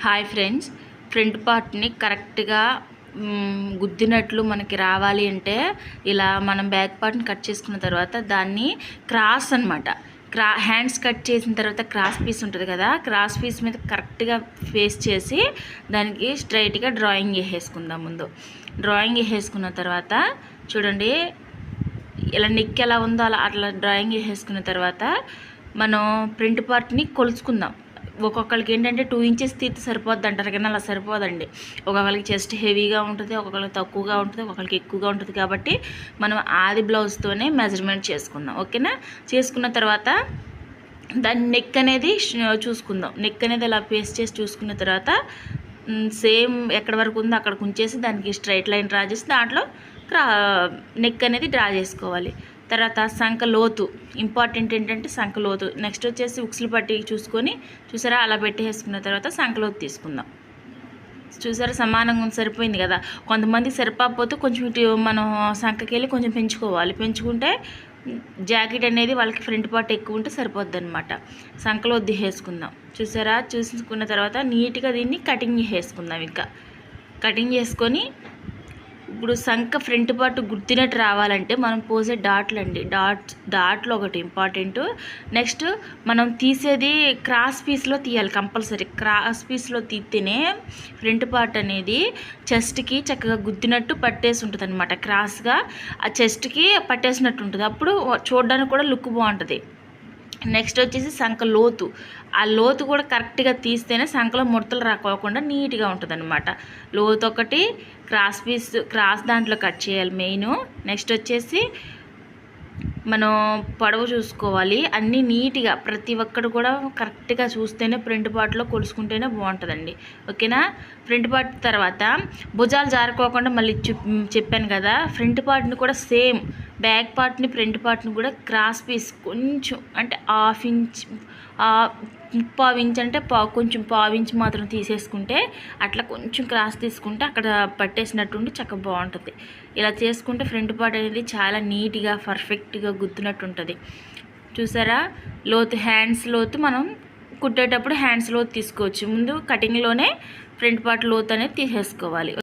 Hi friends, front పార్ట్ని కరెక్ట్గా గుద్దినట్లు మనకి రావాలి అంటే ఇలా మనం బ్యాక్ పార్ట్ని కట్ చేసుకున్న తర్వాత దాన్ని క్రాస్ అనమాట హ్యాండ్స్ కట్ చేసిన తర్వాత క్రాస్ పీస్ ఉంటుంది కదా, క్రాస్ పీస్ మీద కరెక్ట్గా ఫేస్ చేసి దానికి స్ట్రైట్గా డ్రాయింగ్ వేసేసుకుందాం. ముందు డ్రాయింగ్ వేసేసుకున్న తర్వాత చూడండి, ఇలా నెక్ ఎలా ఉందో అట్లా డ్రాయింగ్ వేసేసుకున్న తర్వాత మనం ఫ్రంట్ పార్ట్ని కొలుచుకుందాం. ఒక్కొక్కరికి ఏంటంటే 2 ఇంచెస్ తీర్తి సరిపోద్ది అంటారు, కానీ అలా సరిపోదండి. ఒక్కొక్కరికి చెస్ట్ హెవీగా ఉంటుంది, ఒక్కొక్కరికి తక్కువగా ఉంటుంది, ఒక్కొక్కరికి ఎక్కువగా ఉంటుంది. కాబట్టి మనం ఆది బ్లౌజ్తోనే మెజర్మెంట్ చేసుకుందాం. ఓకేనా? చేసుకున్న తర్వాత దాని నెక్ అనేది చూసుకుందాం. నెక్ అనేది ఇలా పేస్ట్ చేసి చూసుకున్న తర్వాత సేమ్ ఎక్కడి వరకు ఉందో అక్కడికి ఉంచేసి దానికి స్ట్రైట్ లైన్ డ్రా చేసి దాంట్లో నెక్ అనేది డ్రా చేసుకోవాలి. తర్వాత సంఖ లోతు ఇంపార్టెంట్ ఏంటంటే సంఖ లోతు. నెక్స్ట్ వచ్చేసి ఉక్సులు పట్టి చూసుకొని చూసారా, అలా పెట్టేసుకున్న తర్వాత సంఖ లోతు తీసుకుందాం. చూసారా, సమానంగా సరిపోయింది కదా. కొంతమంది సరిపోకపోతే కొంచెం ఇటు మనం సంఖకి వెళ్ళి కొంచెం పెంచుకోవాలి. పెంచుకుంటే జాకెట్ అనేది వాళ్ళకి ఫ్రంట్ పార్ట్ ఎక్కువ ఉంటే సరిపోద్ది అనమాట. సంఖలో వేసుకుందాం. చూసారా, చూసుకున్న తర్వాత నీట్గా దీన్ని కటింగ్ చేసుకుందాం. ఇంకా కటింగ్ చేసుకొని ఇప్పుడు సంఖ ఫ్రంట్ పార్ట్ గుర్తినట్టు రావాలంటే మనం పోసే డాట్లు అండి. డాట్లు ఒకటి ఇంపార్టెంట్. నెక్స్ట్ మనం తీసేది క్రాస్ పీస్లో తీయాలి కంపల్సరీ. క్రాస్ పీస్లో తీస్తేనే ఫ్రంట్ పార్ట్ అనేది చెస్ట్కి చక్కగా గుద్దినట్టు పట్టేసి ఉంటుంది అనమాట. క్రాస్గా ఆ చెస్ట్కి పట్టేసినట్టు ఉంటుంది. అప్పుడు చూడడానికి కూడా లుక్ బాగుంటుంది. నెక్స్ట్ వచ్చేసి సంఖ లోతు. ఆ లోతు కూడా కరెక్ట్గా తీస్తేనే సంఖలో ముడతలు రాకోకుండా నీట్గా ఉంటుంది అనమాట. లోతు ఒకటి, క్రాస్ పీస్ క్రాస్ దాంట్లో కట్ చేయాలి మెయిన్. నెక్స్ట్ వచ్చేసి మనం పొడవు చూసుకోవాలి. అన్నీ నీట్గా ప్రతి ఒక్కరు కూడా కరెక్ట్గా చూస్తేనే ఫ్రంట్ పార్ట్లో కొలుసుకుంటేనే బాగుంటుందండి. ఓకేనా? ఫ్రంట్ పార్ట్ తర్వాత భుజాలు జారుకోకుండా మళ్ళీ చెప్పాను కదా, ఫ్రంట్ పార్ట్ని కూడా సేమ్ బ్యాక్ పార్ట్ని ఫ్రంట్ పార్ట్ని కూడా క్రాస్ పీస్ కొంచెం అంటే 1/2 ఇంచ్ 3/4 ఇంచ్ అంటే కొంచెం 1/4 ఇంచ్ మాత్రం తీసేసుకుంటే అట్లా కొంచెం క్రాస్ తీసుకుంటే అక్కడ పట్టేసినట్టుండి చక్కగా బాగుంటుంది. ఇలా చేసుకుంటే ఫ్రంట్ పార్ట్ అనేది చాలా నీట్గా పర్ఫెక్ట్గా గుర్తున్నట్టు ఉంటుంది. చూసారా, లోతు హ్యాండ్స్ లోతు మనం కుట్టేటప్పుడు హ్యాండ్స్ లోతు తీసుకోవచ్చు. ముందు కటింగ్లోనే ఫ్రంట్ పార్ట్ లోతు అనేది తీసేసుకోవాలి.